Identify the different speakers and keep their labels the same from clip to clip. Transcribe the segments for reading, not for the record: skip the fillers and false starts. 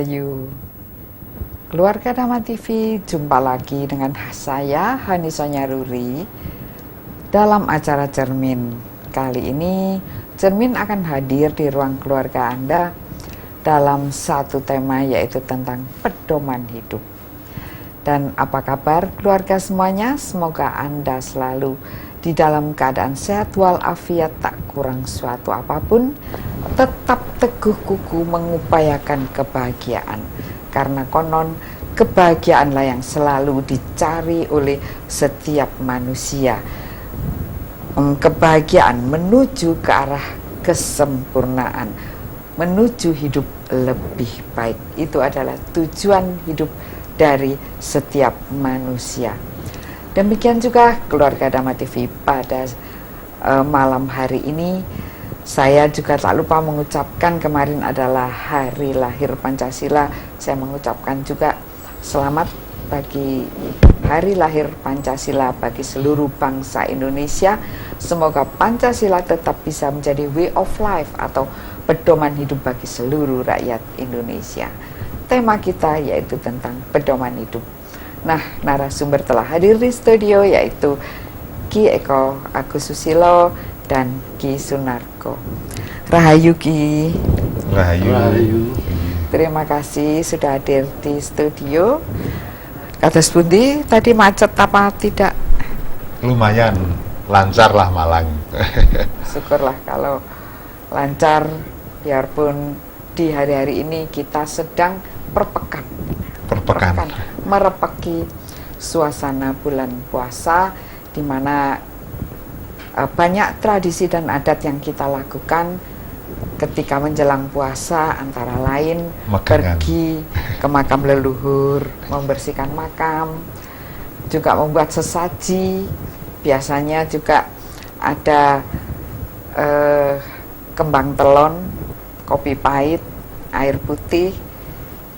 Speaker 1: Rahayu. Keluarga Dhamma TV, jumpa lagi dengan saya, Hani Sonyaruri, dalam acara Cermin. Kali ini, Cermin akan hadir di ruang keluarga Anda dalam satu tema, yaitu tentang pedoman hidup. Dan apa kabar keluarga semuanya? Semoga Anda selalu di dalam keadaan sehat walafiat, tak kurang suatu apapun, tetap teguh kuku mengupayakan kebahagiaan, karena konon kebahagiaanlah yang selalu dicari oleh setiap manusia. Kebahagiaan menuju ke arah kesempurnaan, menuju hidup lebih baik. Itu adalah tujuan hidup dari setiap manusia. Demikian juga keluarga Dhamma TV pada malam hari ini. Saya juga tak lupa mengucapkan, kemarin adalah hari lahir Pancasila. Saya mengucapkan juga selamat bagi hari lahir Pancasila bagi seluruh bangsa Indonesia. Semoga Pancasila tetap bisa menjadi way of life atau pedoman hidup bagi seluruh rakyat Indonesia. Tema kita yaitu tentang pedoman hidup. Nah, narasumber telah hadir di studio, yaitu Ki Eko Agus Susilo dan Ki Sunarko. Rahayu Ki.
Speaker 2: Rahayu. Rahayu.
Speaker 1: Terima kasih sudah hadir di studio. Kados pundi tadi, macet apa tidak?
Speaker 2: Lumayan lancar lah Malang.
Speaker 1: Syukurlah kalau lancar, biarpun di hari-hari ini kita sedang perpekan, merepeki suasana bulan puasa, di mana banyak tradisi dan adat yang kita lakukan ketika menjelang puasa, antara lain pergi ke makam leluhur, membersihkan makam, juga membuat sesaji. Biasanya juga ada kembang telon, kopi pahit, air putih,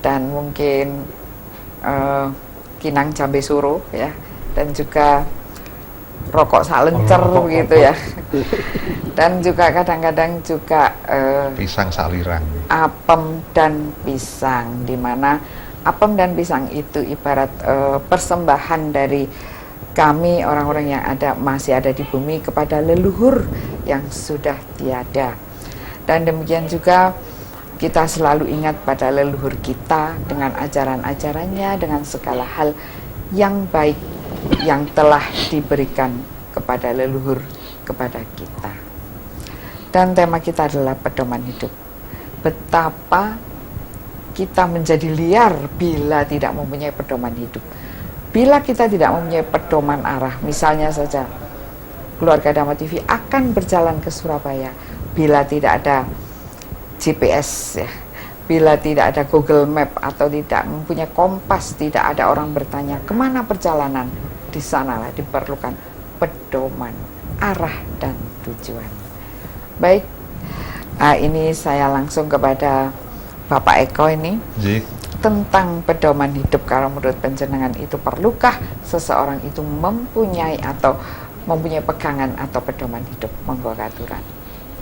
Speaker 1: dan mungkin kinang jambe suruh ya, dan juga rokok salencer gitu ya. Dan juga kadang-kadang juga
Speaker 2: pisang salirang,
Speaker 1: apem dan pisang, di mana apem dan pisang itu ibarat persembahan dari kami orang-orang yang masih ada di bumi kepada leluhur yang sudah tiada. Dan demikian juga kita selalu ingat pada leluhur kita dengan ajaran-ajarannya, dengan segala hal yang baik yang telah diberikan kepada leluhur kepada kita. Dan tema kita adalah pedoman hidup. Betapa kita menjadi liar bila tidak mempunyai pedoman hidup. Bila kita tidak mempunyai pedoman arah, misalnya saja keluarga Dhamma TV akan berjalan ke Surabaya, bila tidak ada GPS ya, bila tidak ada Google Map atau tidak mempunyai kompas, tidak ada orang bertanya kemana perjalanan, di sanalah diperlukan pedoman arah dan tujuan. Baik, ini saya langsung kepada Bapak Eko ini. Tentang pedoman hidup, kalau menurut penjenengan itu perlukah seseorang itu mempunyai pegangan atau pedoman hidup? Monggo aturan.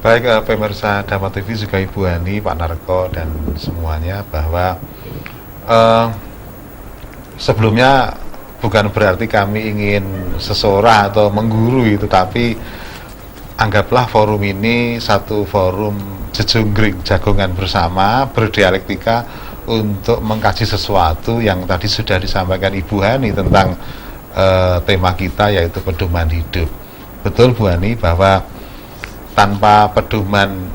Speaker 2: Baik, pemirsa Dhamma TV, juga Ibu Hani, Pak Narko, dan semuanya, bahwa sebelumnya bukan berarti kami ingin seseorang atau menggurui, tetapi anggaplah forum ini satu forum jejunggring, jagongan bersama, berdialektika untuk mengkaji sesuatu yang tadi sudah disampaikan Ibu Hani tentang tema kita, yaitu pedoman hidup. Betul Bu Hani, bahwa tanpa pedoman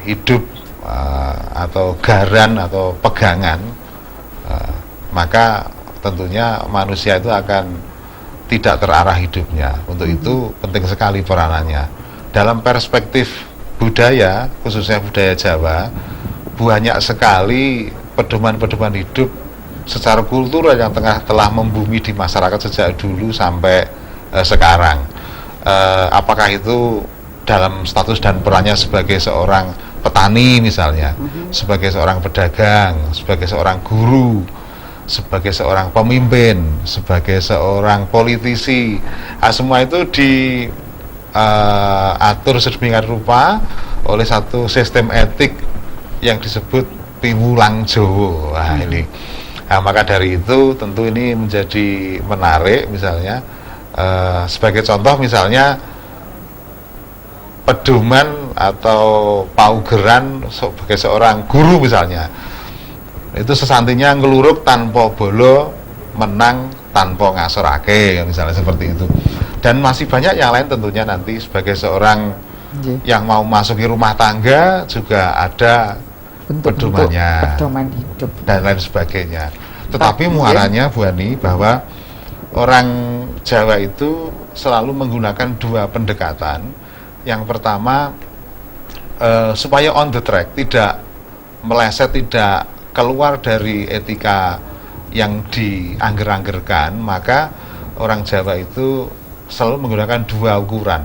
Speaker 2: hidup atau garan atau pegangan, maka tentunya manusia itu akan tidak terarah hidupnya. Untuk itu penting sekali peranannya. Dalam perspektif budaya, khususnya budaya Jawa, banyak sekali pedoman-pedoman hidup secara kultural yang telah membumi di masyarakat sejak dulu sampai sekarang. Apakah itu dalam status dan perannya sebagai seorang petani misalnya, sebagai seorang pedagang, sebagai seorang guru, sebagai seorang pemimpin, sebagai seorang politisi, semua itu diatur sedemikian rupa oleh satu sistem etik yang disebut piwulang Jowo. Nah, ini. Nah, maka dari itu tentu ini menjadi menarik misalnya sebagai contoh misalnya pedoman atau paugeran sebagai seorang guru misalnya. Itu sesantinya ngeluruk tanpa bolo, menang tanpa ngasorake misalnya seperti itu. Dan masih banyak yang lain tentunya nanti sebagai seorang yang mau masuki rumah tangga juga ada pedomannya,
Speaker 1: pedoman hidup
Speaker 2: dan lain sebagainya. Tetapi muaranya Bu Ani bahwa orang Jawa itu selalu menggunakan dua pendekatan. Yang pertama supaya on the track, tidak meleset, tidak keluar dari etika yang diangger-anggerkan, maka orang Jawa itu selalu menggunakan dua ukuran.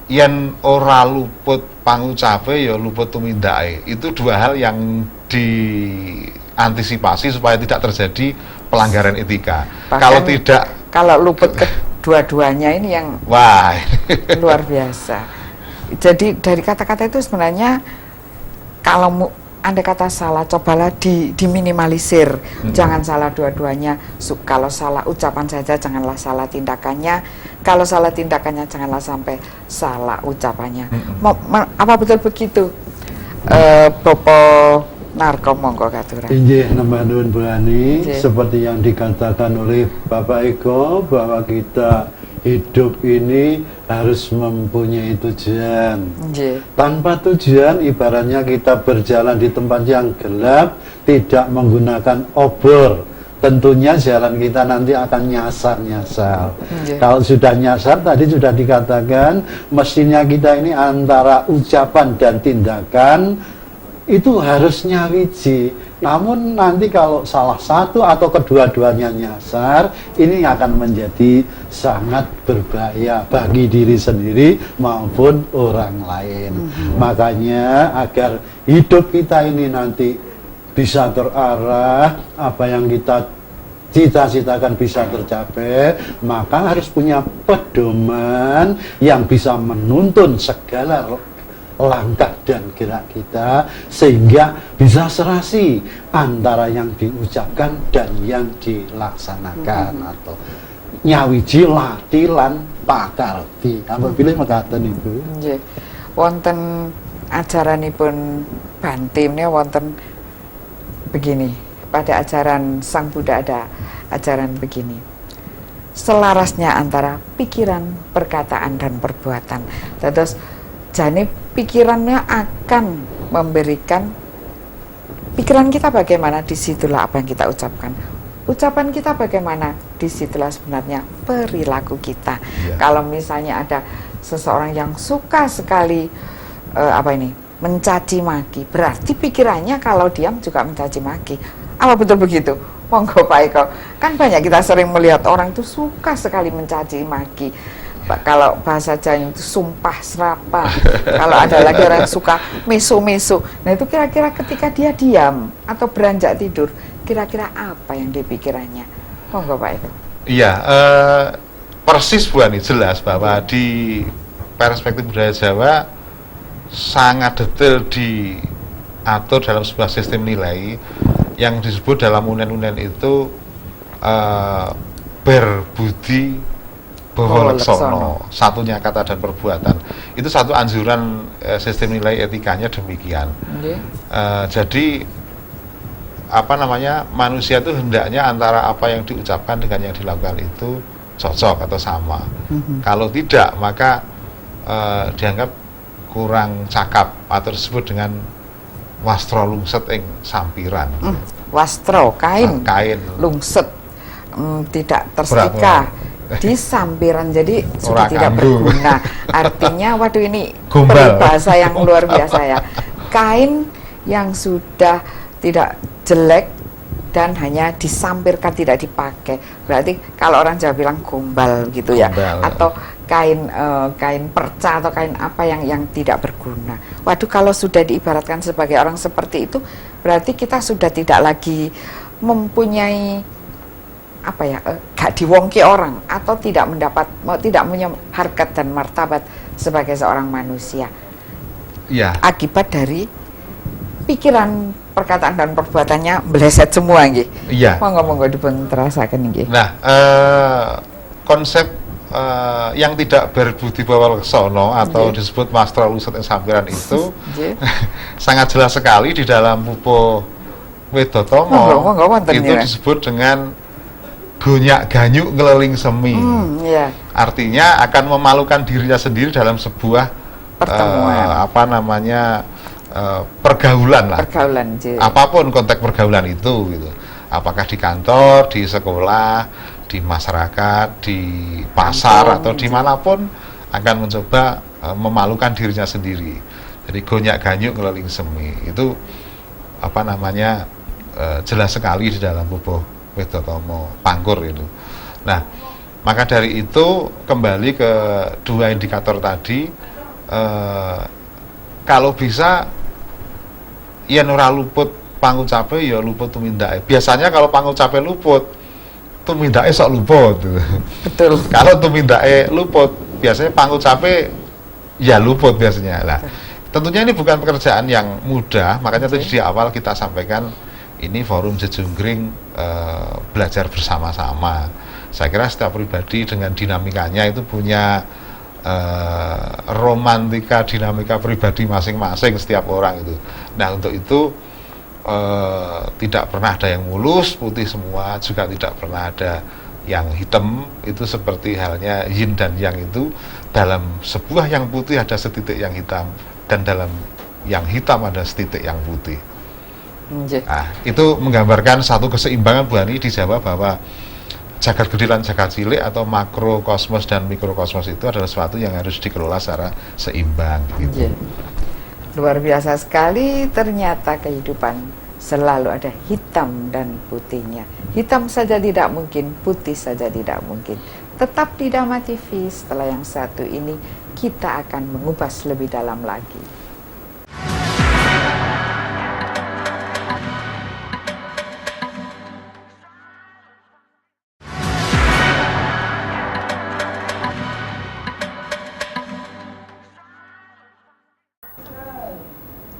Speaker 2: Yen ora luput pangucape ya luput tumindake. Itu dua hal yang diantisipasi supaya tidak terjadi pelanggaran etika.
Speaker 1: Bahkan kalau luput kedua-duanya ini yang
Speaker 2: wah
Speaker 1: luar biasa. Jadi dari kata-kata itu sebenarnya kalau andai kata salah, cobalah diminimalisir. Jangan salah dua-duanya. Kalau salah ucapan saja, janganlah salah tindakannya. Kalau salah tindakannya, janganlah sampai salah ucapannya. Apa betul begitu, Bopo Narko monggo katurah?
Speaker 3: Injih nambah nuwun Bu Ani, seperti yang dikatakan oleh Bapak Eko bahwa kita hidup ini harus mempunyai tujuan. Tanpa tujuan ibaratnya kita berjalan di tempat yang gelap, tidak menggunakan obor. Tentunya jalan kita nanti akan nyasar-nyasar. Kalau sudah nyasar, tadi sudah dikatakan, mestinya kita ini antara ucapan dan tindakan itu harus nyawiji. Namun nanti kalau salah satu atau kedua-duanya nyasar, ini akan menjadi sangat berbahaya bagi diri sendiri maupun orang lain. Makanya agar hidup kita ini nanti bisa terarah, apa yang kita cita-citakan bisa tercapai, maka harus punya pedoman yang bisa menuntun segala langkah dan gerak kita sehingga bisa serasi antara yang diucapkan dan yang dilaksanakan atau nyawiji latilan pakarti. Apabila mekaten Ibu.
Speaker 1: Nggih. Wonten ajaranipun Bantim wonten begini. Pada ajaran Sang Buddha ada ajaran begini. Selarasnya antara pikiran, perkataan dan perbuatan. Terus jane pikirannya akan memberikan pikiran kita bagaimana, disitulah apa yang kita ucapkan. Ucapan kita bagaimana, disitulah sebenarnya perilaku kita. Kalau misalnya ada seseorang yang suka sekali mencaci maki, berarti pikirannya kalau diam juga mencaci maki. Apa betul begitu? Monggo Pak Eko. Kan banyak kita sering melihat orang itu suka sekali mencaci maki. Kalau bahasa Jawa itu sumpah serapah. Kalau ada lagi orang yang suka mesu-mesu. Nah itu kira-kira ketika dia diam atau beranjak tidur, kira-kira apa yang dipikirannya? Monggo Pak Eko.
Speaker 2: Iya, persis Bu Ani, jelas bahwa di perspektif budaya Jawa sangat detail diatur dalam sebuah sistem nilai yang disebut dalam unen-unen itu berbudi Bawaleksono, satunya kata dan perbuatan. Itu satu anjuran sistem nilai etikanya demikian. Jadi manusia itu hendaknya antara apa yang diucapkan dengan yang dilakukan itu cocok atau sama. Kalau tidak, maka dianggap kurang cakap atau disebut dengan wastro lungset ing sampiran.
Speaker 1: Wastro kain, lungset tidak tersetrika di sampiran, jadi sudah tidak berguna. Artinya waduh ini peribahasa yang luar biasa ya. Kain yang sudah tidak jelek dan hanya disampirkan, tidak dipakai. Berarti kalau orang Jawa bilang gombal gitu ya, atau kain perca atau kain apa yang tidak berguna. Waduh, kalau sudah diibaratkan sebagai orang seperti itu, berarti kita sudah tidak lagi mempunyai gak diwongki orang atau tidak punya harkat dan martabat sebagai seorang manusia. Akibat dari pikiran, perkataan dan perbuatannya meleset semua nggih.
Speaker 2: Iya.
Speaker 1: Monggo dipun terasaken nggih.
Speaker 2: Nah, konsep yang tidak berbudi bawal sono atau disebut mastra lusut ing sampiran itu sangat jelas sekali di dalam Pupuh Wedotomo. Itu disebut dengan gonyak ganyuk ngeleling semi. Artinya akan memalukan dirinya sendiri dalam sebuah pertemuan, pergaulan lah. Apapun konteks pergaulan itu gitu. Apakah di kantor, di sekolah, di masyarakat, di pasar atau dimanapun akan mencoba memalukan dirinya sendiri. Jadi gonyak ganyuk ngeleling semi itu jelas sekali di dalam Pupuh Wedotomo Pangkur itu. Nah, maka dari itu kembali ke dua indikator tadi, kalau bisa yen ora luput pangucape ya luput tumindake. Biasanya kalau pangucape luput, tumindake sok luput.
Speaker 1: Betul.
Speaker 2: Kalau tumindake luput, biasanya pangucape ya luput biasanya. Lah, tentunya ini bukan pekerjaan yang mudah, makanya tadi di awal kita sampaikan ini forum jejunggring belajar bersama-sama. Saya kira setiap pribadi dengan dinamikanya itu punya romantika dinamika pribadi masing-masing setiap orang itu. Nah, untuk itu tidak pernah ada yang mulus, putih semua, juga tidak pernah ada yang hitam. Itu seperti halnya yin dan yang itu, dalam sebuah yang putih ada setitik yang hitam, dan dalam yang hitam ada setitik yang putih. Nah, itu menggambarkan satu keseimbangan Bu Ani di Jawa, bahwa jagat gede dan jagat cilik atau makrokosmos dan mikrokosmos itu adalah sesuatu yang harus dikelola secara seimbang gitu.
Speaker 1: Luar biasa sekali, ternyata kehidupan selalu ada hitam dan putihnya. Hitam saja tidak mungkin, putih saja tidak mungkin. Tetap di Dhamma TV, setelah yang satu ini kita akan mengupas lebih dalam lagi.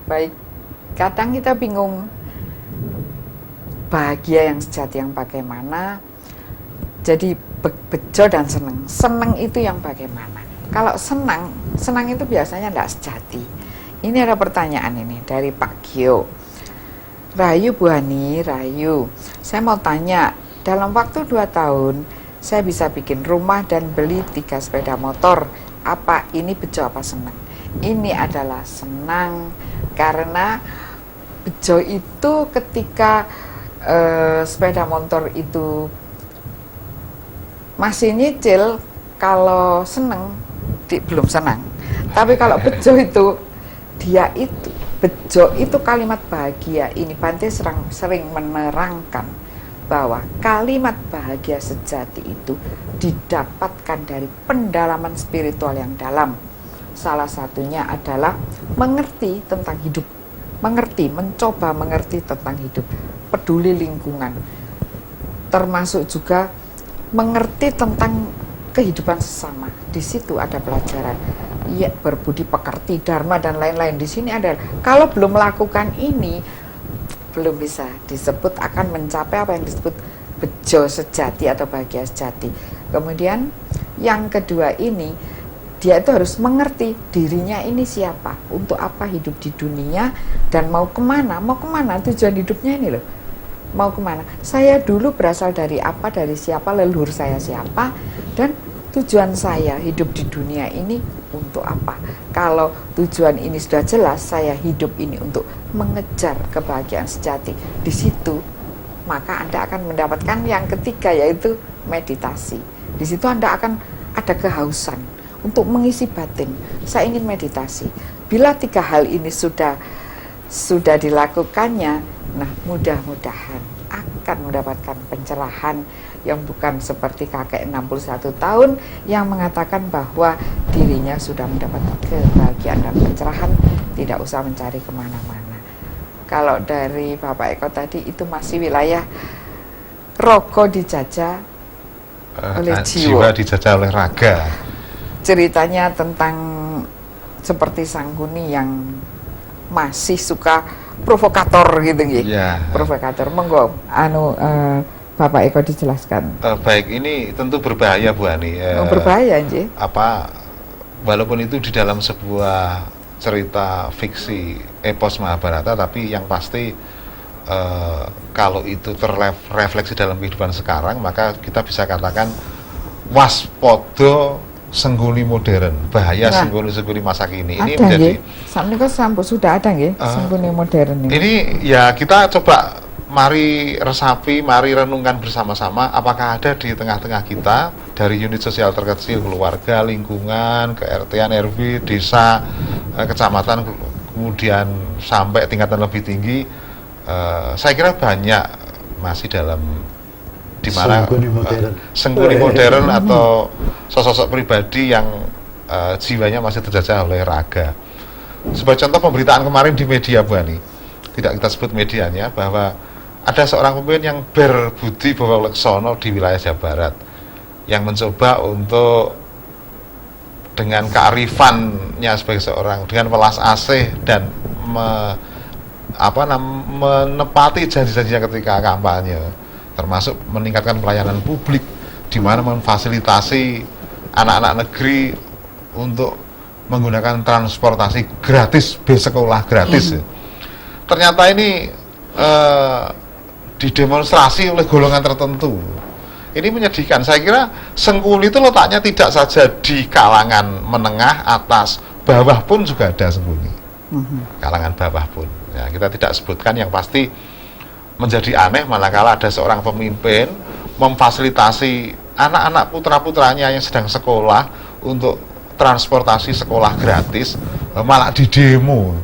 Speaker 1: Baik, kadang kita bingung bahagia yang sejati yang bagaimana. Jadi bejo dan senang. Senang itu yang bagaimana? Kalau senang itu biasanya tidak sejati. Ini ada pertanyaan ini dari Pak Gio. Rahayu Bu Ani, Rahayu, saya mau tanya, dalam waktu 2 tahun saya bisa bikin rumah dan beli 3 sepeda motor. Apa ini bejo apa senang? Ini adalah senang, karena bejo itu ketika sepeda motor itu masih nyicil, kalau seneng belum senang. Tapi kalau bejo itu, bejo itu kalimat bahagia. Ini Bante sering menerangkan bahwa kalimat bahagia sejati itu didapatkan dari pendalaman spiritual yang dalam. Salah satunya adalah mengerti tentang hidup, mencoba mengerti tentang hidup, peduli lingkungan, termasuk juga mengerti tentang kehidupan sesama. Di situ ada pelajaran, ya, berbudi pekerti, dharma dan lain-lain. Di sini ada, kalau belum melakukan ini, belum bisa disebut akan mencapai apa yang disebut bejo sejati atau bahagia sejati. Kemudian yang kedua ini, dia itu harus mengerti dirinya ini siapa, untuk apa hidup di dunia, dan mau kemana tujuan hidupnya ini loh. Mau kemana? Saya dulu berasal dari apa, dari siapa, leluhur saya siapa, dan tujuan saya hidup di dunia ini untuk apa. Kalau tujuan ini sudah jelas, saya hidup ini untuk mengejar kebahagiaan sejati. Di situ, maka Anda akan mendapatkan yang ketiga, yaitu meditasi. Di situ Anda akan ada kehausan untuk mengisi batin. Saya ingin meditasi. Bila 3 hal ini sudah dilakukannya, nah mudah-mudahan akan mendapatkan pencerahan yang bukan seperti kakek 61 tahun yang mengatakan bahwa dirinya sudah mendapat kebahagiaan dan pencerahan, tidak usah mencari kemana-mana. Kalau dari Bapak Eko tadi, itu masih wilayah rogo dijajah oleh jiwa
Speaker 2: dijajah oleh raga.
Speaker 1: Ceritanya tentang seperti Sangguni yang masih suka provokator gitu nggih.
Speaker 2: Ya.
Speaker 1: Provokator. Monggo Bapak Eko dijelaskan.
Speaker 2: Baik, ini tentu berbahaya Bu Ani.
Speaker 1: Berbahaya nggih.
Speaker 2: Walaupun itu di dalam sebuah cerita fiksi epos Mahabharata, tapi yang pasti kalau itu terrefleksi dalam kehidupan sekarang, maka kita bisa katakan waspada sengguni modern, bahaya sengguni masa kini. Ini menjadi
Speaker 1: sampai sudah ada nggih sengguni modern ini.
Speaker 2: Ini ya kita coba mari resapi, mari renungkan bersama-sama apakah ada di tengah-tengah kita dari unit sosial terkecil, keluarga, lingkungan, ke-RT-an, RW, desa, kecamatan, kemudian sampai tingkatan lebih tinggi. Saya kira banyak masih dalam di mana sengguni modern atau sosok pribadi yang jiwanya masih terjajah oleh raga. Sebagai contoh pemberitaan kemarin di media Bu Ani, tidak kita sebut medianya, bahwa ada seorang pemimpin yang berbudi bahwa leksono di wilayah Jawa Barat yang mencoba untuk dengan kearifannya sebagai seorang, dengan welas asih dan menepati janji-janjinya ketika kampanye, termasuk meningkatkan pelayanan publik, di mana memfasilitasi anak-anak negeri untuk menggunakan transportasi gratis, bis sekolah gratis. Ternyata ini didemonstrasi oleh golongan tertentu. Ini menyedihkan. Saya kira sengguni itu letaknya tidak saja di kalangan menengah, atas, bawah pun juga ada sengguni. Kalangan bawah pun. Ya, kita tidak sebutkan, yang pasti menjadi aneh manakala ada seorang pemimpin memfasilitasi anak-anak putra-putranya yang sedang sekolah untuk transportasi sekolah gratis, malah di demo.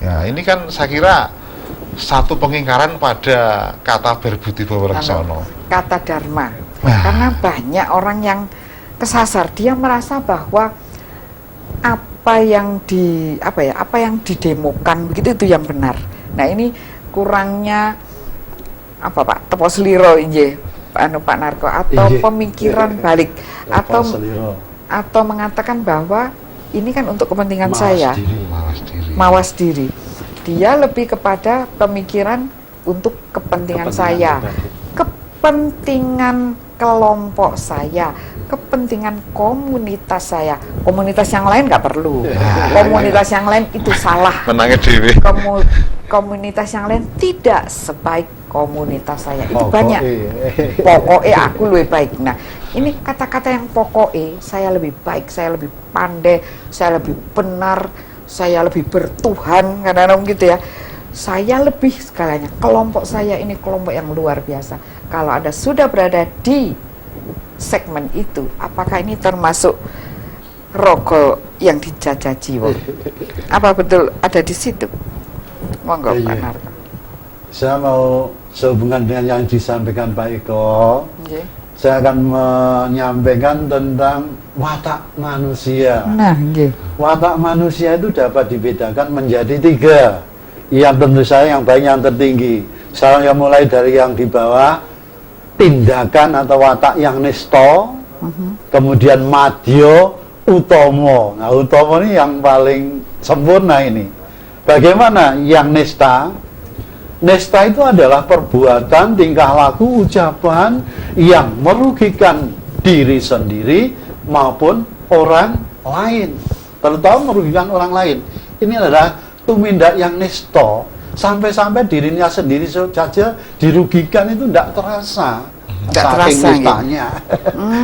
Speaker 2: Ya, ini kan saya kira satu pengingkaran pada kata berbudi bahwa leksono,
Speaker 1: kata dharma. Karena banyak orang yang kesasar, dia merasa bahwa apa yang didemokan begitu itu yang benar. Nah, ini kurangnya apa Pak Tepo Seliro inje Pak Narko, atau pemikiran balik, atau mengatakan bahwa ini kan untuk kepentingan saya, mawas diri. Dia lebih kepada pemikiran untuk kepentingan saya, kepentingan kelompok saya, kepentingan komunitas saya. Komunitas yang lain nggak perlu. Komunitas yang lain itu salah. Komunitas yang lain tidak sebaik komunitas saya. Itu banyak. Pokoknya aku lebih baik. Nah, ini kata-kata yang pokoknya saya lebih baik, saya lebih pandai, saya lebih benar, saya lebih bertuhan, kadang-kadang gitu ya. Saya lebih segalanya. Kelompok saya ini kelompok yang luar biasa. Kalau Anda sudah berada di segmen itu, apakah ini termasuk rogo yang dijajah jiwa? Apa betul ada di situ? Monggo Pak Narko.
Speaker 3: Saya mau sehubungan dengan yang disampaikan Pak Eko. Saya akan menyampaikan tentang watak manusia. Watak manusia itu dapat dibedakan menjadi 3. Yang tentu saya yang baik, yang tertinggi. Saya mulai dari yang di bawah, tindakan atau watak yang nisto, kemudian madya, utomo. Nah, utomo ini yang paling sempurna ini. Bagaimana yang nista? Nesta itu adalah perbuatan, tingkah laku, ucapan yang merugikan diri sendiri maupun orang lain, terutama merugikan orang lain. Ini adalah tumindak yang nisto, sampai-sampai dirinya sendiri saja dirugikan itu tidak terasa. Saking nistanya.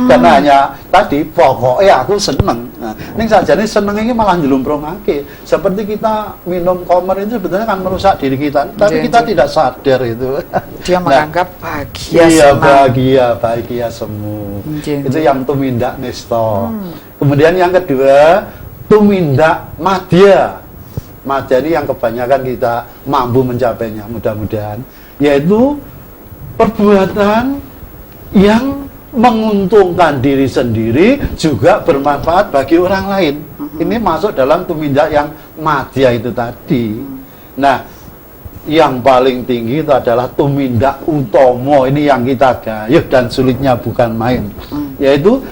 Speaker 3: Karena hanya tadi pokoknya aku seneng. Nah, ini saja nih seneng ini malah nyelumprongake. Seperti kita minum komer itu sebetulnya kan merusak diri kita, tapi kita tidak sadar itu.
Speaker 1: Dia menganggap bahagia.
Speaker 3: Iya, bahagia semu. Itu yang tumindak nisto. Kemudian yang kedua, tumindak madya. Madya ini yang kebanyakan kita mampu mencapainya, mudah-mudahan, yaitu perbuatan yang menguntungkan diri sendiri juga bermanfaat bagi orang lain. Ini masuk dalam tumindak yang madya itu tadi. Nah, yang paling tinggi itu adalah tumindak utomo. Ini yang kita gayuh dan sulitnya bukan main, yaitu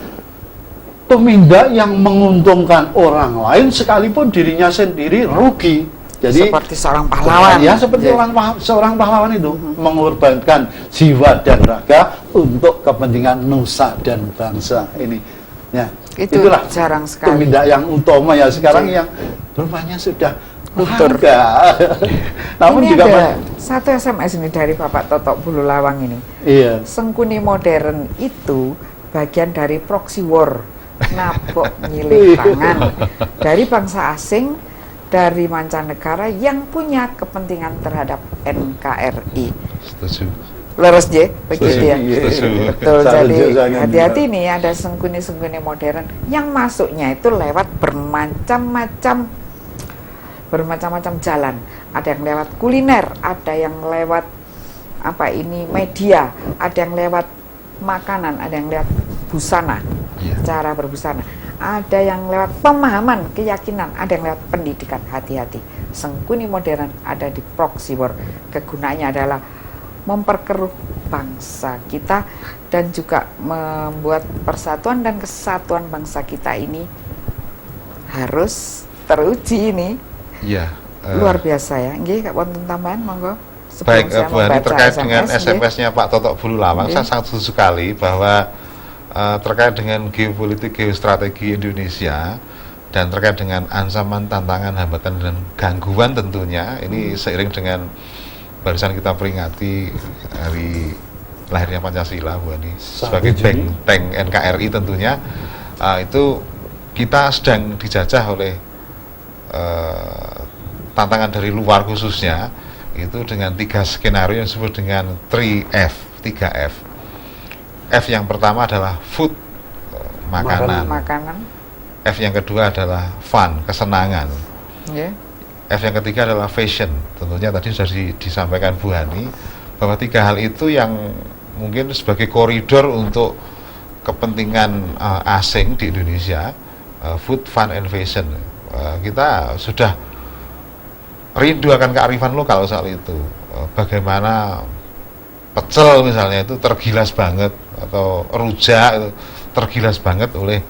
Speaker 3: tumindak yang menguntungkan orang lain sekalipun dirinya sendiri rugi. Jadi
Speaker 1: seperti seorang pahlawan.
Speaker 3: Ya, seperti seorang pahlawan itu mengorbankan jiwa dan raga untuk kepentingan nusa dan bangsa ini. Ya, itulah
Speaker 1: jarang sekali.
Speaker 3: Tumindak yang utama ya sekarang yang rupanya sudah
Speaker 1: luntur.
Speaker 3: Namun
Speaker 1: ini
Speaker 3: juga
Speaker 1: ada satu SMS ini dari Bapak Totok Bululawang ini.
Speaker 3: Iya.
Speaker 1: Sengkuni modern itu bagian dari proxy war, nabok nyilih tangan dari bangsa asing, dari mancanegara yang punya kepentingan terhadap NKRI.
Speaker 2: Setuju.
Speaker 1: Leres J, begitu ya.
Speaker 2: Setuju.
Speaker 1: Betul. Jadi hati-hati nih, ada sengkuni-sengkuni modern yang masuknya itu lewat bermacam-macam jalan. Ada yang lewat kuliner, ada yang lewat media, ada yang lewat makanan, ada yang lewat busana, cara berbusana. Ada yang lewat pemahaman, keyakinan, ada yang lewat pendidikan. Hati-hati, sengkuni modern ada di proxy war. Kegunaannya adalah memperkeruh bangsa kita dan juga membuat persatuan dan kesatuan bangsa kita ini harus teruji ini.
Speaker 2: Iya.
Speaker 1: Luar biasa ya. Nggih, Kak wonten tambahan monggo.
Speaker 2: Baik, Bu Hani, terkait dengan SMS-nya Pak Totok Bululawang, saya sangat setuju sekali bahwa terkait dengan geopolitik, geostrategi Indonesia dan terkait dengan ancaman, tantangan, hambatan dan gangguan tentunya ini seiring dengan barisan kita peringati hari lahirnya Pancasila, Bu Hani, sebagai benteng NKRI tentunya itu kita sedang dijajah oleh tantangan dari luar khususnya itu dengan 3 skenario yang disebut dengan 3F. F yang pertama adalah food, makanan. F yang kedua adalah fun, kesenangan. F yang ketiga adalah fashion. Tentunya tadi sudah disampaikan Bu Hani bahwa 3 hal itu yang mungkin sebagai koridor untuk kepentingan asing di Indonesia, food, fun, and fashion. Kita sudah rindu akan kearifan lokal soal itu. Bagaimana pecel misalnya itu tergilas banget, atau rujak itu tergilas banget oleh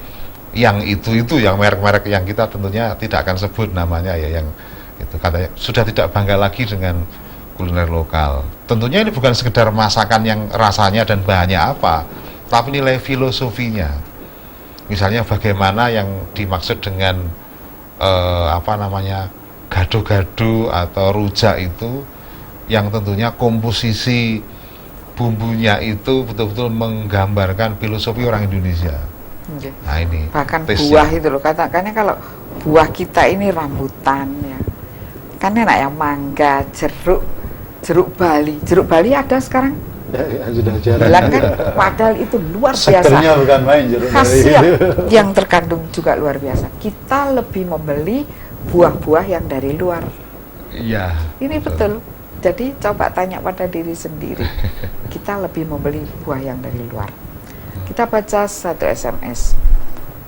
Speaker 2: yang itu yang merek-merek yang kita tentunya tidak akan sebut namanya ya, yang itu katanya sudah tidak bangga lagi dengan kuliner lokal. Tentunya ini bukan sekedar masakan yang rasanya dan bahannya apa, tapi nilai filosofinya. Misalnya bagaimana yang dimaksud dengan gado-gado atau rujak itu yang tentunya komposisi bumbunya itu betul-betul menggambarkan filosofi orang Indonesia. Nah ini
Speaker 1: bahkan buah itu loh, katakannya kalau buah kita ini rambutan ya, kan enak ya, mangga, jeruk Bali ada sekarang.
Speaker 3: Ya, sudah jarang.
Speaker 1: Bilang kan, padahal itu luar biasa.
Speaker 3: Segernya bukan main jeruk
Speaker 1: khasiat yang terkandung juga luar biasa. Kita lebih membeli buah-buah yang dari luar.
Speaker 2: Iya.
Speaker 1: Ini betul. Jadi coba tanya pada diri sendiri. Kita lebih membeli buah yang dari luar. Kita baca satu SMS.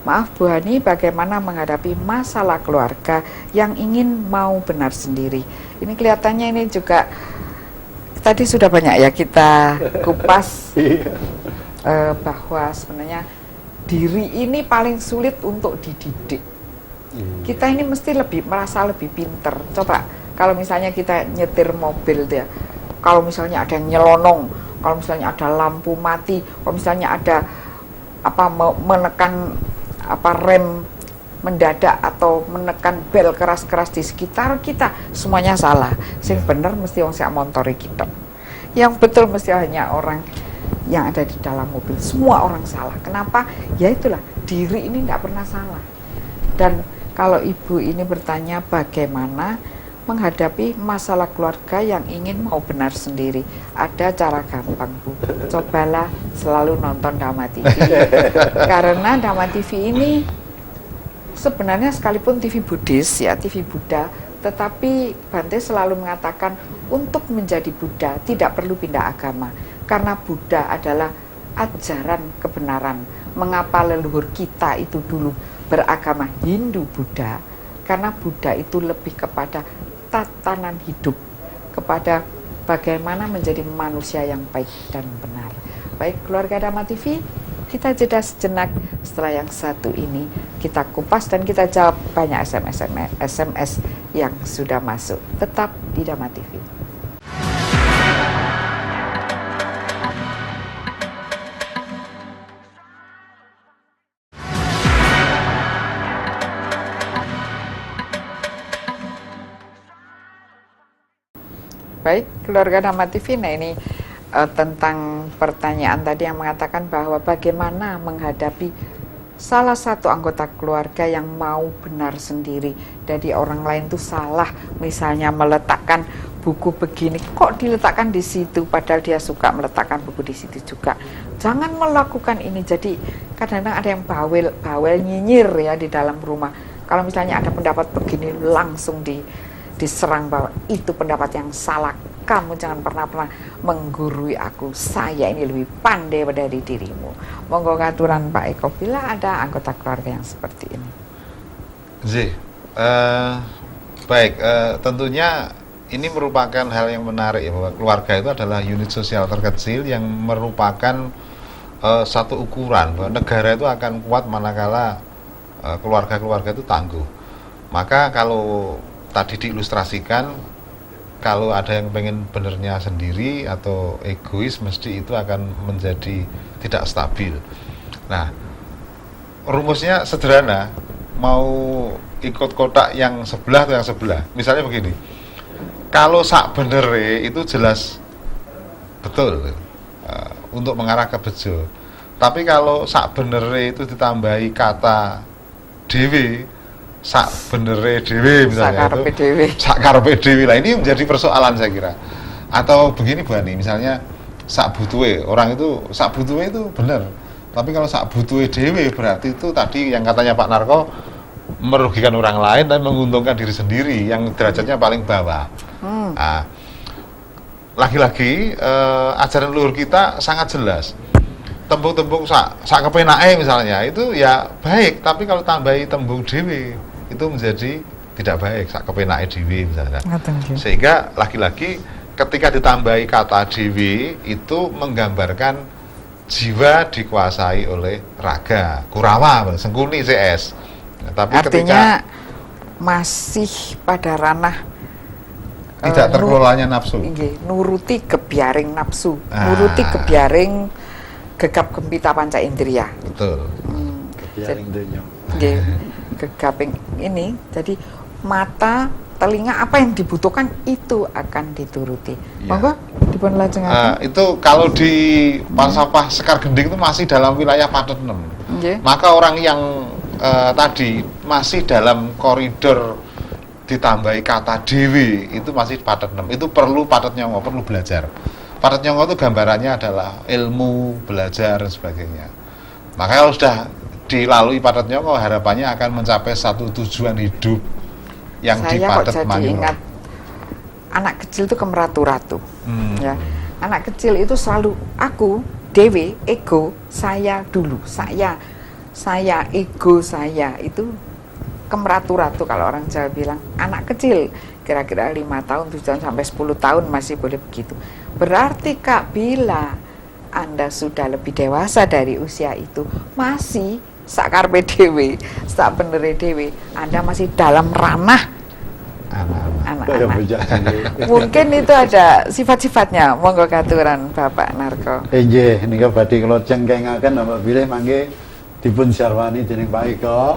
Speaker 1: Maaf Bu Hani, bagaimana menghadapi masalah keluarga yang ingin mau benar sendiri? Ini kelihatannya ini juga tadi sudah banyak ya kita kupas bahwa sebenarnya diri ini paling sulit untuk dididik. Kita ini mesti merasa lebih pinter. Coba kalau misalnya kita nyetir mobil dia, kalau misalnya ada yang nyelonong, kalau misalnya ada lampu mati, kalau misalnya ada menekan rem mendadak atau menekan bel keras-keras di sekitar kita, semuanya salah. Sing bener mesti wong sak montore kita. Yang betul mesti hanya orang yang ada di dalam mobil. Semua orang salah. Kenapa? Ya itulah, diri ini tidak pernah salah. Dan kalau ibu ini bertanya bagaimana menghadapi masalah keluarga yang ingin mau benar sendiri, ada cara gampang Bu. Cobalah selalu nonton Dhamma TV. Karena Dhamma TV ini sebenarnya sekalipun TV Buddhis ya, TV Buddha, tetapi Bante selalu mengatakan untuk menjadi Buddha tidak perlu pindah agama, karena Buddha adalah ajaran kebenaran. Mengapa leluhur kita itu dulu beragama Hindu Buddha? Karena Buddha itu lebih kepada tatanan hidup, kepada bagaimana menjadi manusia yang baik dan benar. Baik keluarga Dhamma TV, kita jeda sejenak. Setelah yang satu ini kita kupas dan kita jawab banyak SMS yang sudah masuk. Tetap di Dhamma TV. Baik, keluarga Dhamma TV, nah ini tentang pertanyaan tadi yang mengatakan bahwa bagaimana menghadapi salah satu anggota keluarga yang mau benar sendiri, jadi orang lain itu salah, misalnya meletakkan buku begini, kok diletakkan di situ, padahal dia suka meletakkan buku di situ juga. Jangan melakukan ini. Jadi kadang-kadang ada yang bawel nyinyir ya di dalam rumah. Kalau misalnya ada pendapat begini, langsung diserang bahwa itu pendapat yang salah. Kamu jangan pernah menggurui aku. Saya ini lebih pandai dari dirimu. Monggo ngaturan Pak Eko bila ada anggota keluarga yang seperti ini.
Speaker 2: Baik, tentunya ini merupakan hal yang menarik ya, bahwa keluarga itu adalah unit sosial terkecil yang merupakan satu ukuran bahwa negara itu akan kuat manakala keluarga-keluarga itu tangguh. Maka kalau tadi diilustrasikan, kalau ada yang pengen benernya sendiri atau egois, mesti itu akan menjadi tidak stabil. Nah, rumusnya sederhana, mau ikut kotak yang sebelah atau yang sebelah. Misalnya begini, kalau sak benere itu jelas betul untuk mengarah ke bejo. Tapi kalau sak benere itu ditambahi kata dewe, sak benere dewe misalnya, sak karepe dewe lah, ini menjadi persoalan saya kira. Atau begini Bu Ani, misalnya sak butuhe, orang itu sak butuhe itu benar, tapi kalau sak butuhe dewe berarti itu tadi yang katanya Pak Narko merugikan orang lain dan menguntungkan diri sendiri yang derajatnya paling bawah. Nah, lagi-lagi ajaran leluhur kita sangat jelas. Tembung-tembung sak kepenake misalnya itu ya baik, tapi kalau tambahi tembung dewe itu menjadi tidak baik, sak kepenake dewe misalnya. Sehingga lagi-lagi ketika ditambahi kata dewe itu menggambarkan jiwa dikuasai oleh raga, kurawa, sengkuni CS. Nah, tapi
Speaker 1: artinya masih pada ranah
Speaker 2: tidak terkelolanya nafsu.
Speaker 1: Nuruti kebiaring nafsu, nuruti kebiaring gegap gempita panca indria.
Speaker 2: Betul.
Speaker 1: Gegaping ini, jadi mata, telinga, apa yang dibutuhkan itu akan dituruti. Monggo dipun lajengaken.
Speaker 2: Itu kalau di falsafah Sekar Gending itu masih dalam wilayah Patenem. Maka orang yang tadi masih dalam koridor ditambahi kata dewi itu masih Patenem. Itu perlu Patet Nyongo, perlu belajar. Patet Nyongo itu gambarannya adalah ilmu, belajar dan sebagainya. Maka kalau sudah dilalui Patet Nyongo, harapannya akan mencapai satu tujuan hidup yang di Patet Mangyuro. Saya kok jadi ingat
Speaker 1: anak kecil itu kemeratu-ratu. Ya. Anak kecil itu selalu aku, dewe, ego, saya dulu, saya, ego saya, itu kemeratu-ratu kalau orang Jawa bilang. Anak kecil kira-kira 5 tahun, 7 tahun sampai 10 tahun masih boleh begitu. Berarti Kak, bila Anda sudah lebih dewasa dari usia itu, masih sak karepe dhewe, sak benere dhewe, Anda masih dalam ranah anak-anak. Mungkin itu ada sifat-sifatnya. Monggo katuran Bapak Narko.
Speaker 3: Nggih, nika badhe kula cengkengaken apabila mangke dipun sarwani dening Pak Eko.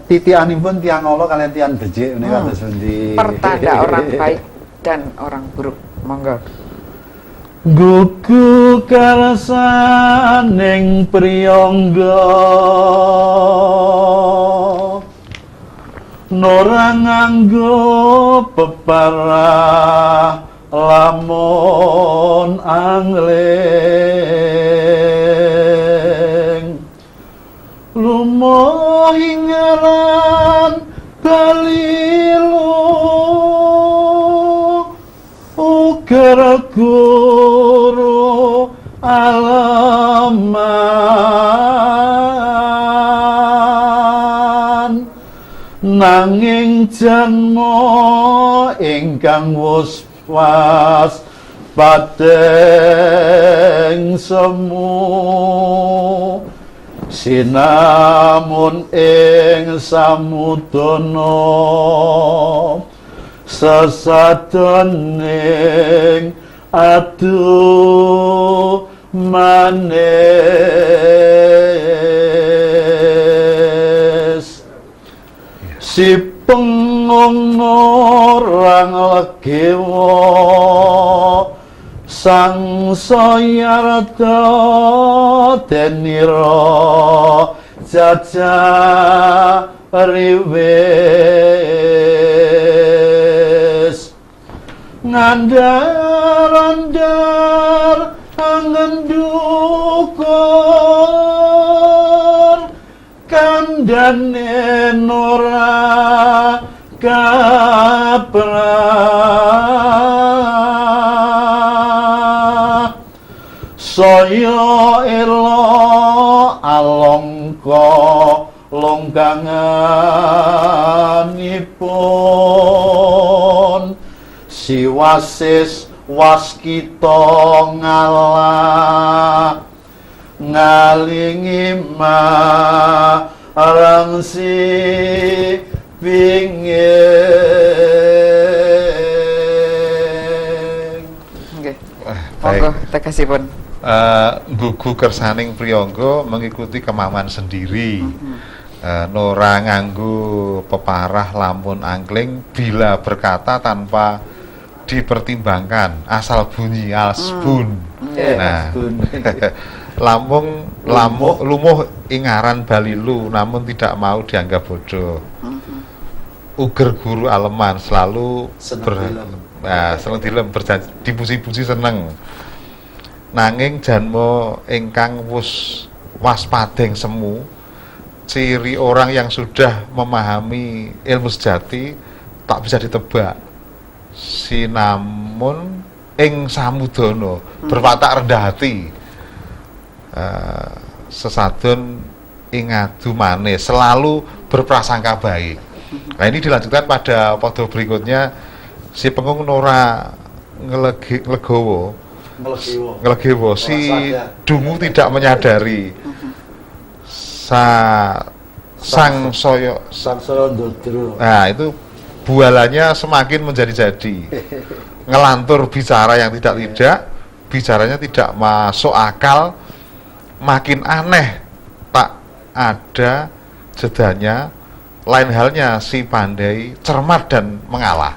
Speaker 3: Titianipun tiang Allah kalian tiang becik menika kados pundi.
Speaker 1: Pertanda orang baik dan orang buruk. Monggo.
Speaker 3: Gugu karasaning priyangga nora nganggo peparah lamun angling lumohing ngaran dalilu uger guru alaman nanging janmo ingkang wus was padhe ing semu sinamun ing samudana sasadening adu manis si pengono rang legewa sang sayarta denira jaja riwis ngandar-andar angen dukur kandhane ora kaprah saya elo alongka longganganipun si wasis waskita ngalah ngalingi marang si pingin.
Speaker 1: Nggih. Monggo tekasipun.
Speaker 2: Gugu kersaning priyangga mengikuti kemauan sendiri. Nora nganggo peparah lamun angkling bila berkata tanpa dipertimbangkan asal bunyi asbun. Nah, lamun lumuh ingaran balilu namun tidak mau dianggap bodoh. Uger guru aleman selalu seneng dilem berjanji dipuji-puji seneng. Nanging janmo ingkang waspadeng semu ciri orang yang sudah memahami ilmu sejati tak bisa ditebak. Sinamun ing samudana berwatak rendah hati sesadon ing adu manis selalu berprasangka baik. Nah ini dilanjutkan pada podo berikutnya si pengung ora ngelegowo si dungu tidak menyadari sang soyo ndodro. Nah itu bualannya semakin menjadi-jadi ngelantur bicara yang tidak bicaranya tidak masuk akal, makin aneh, tak ada jedanya. Lain halnya si pandai cermat dan mengalah.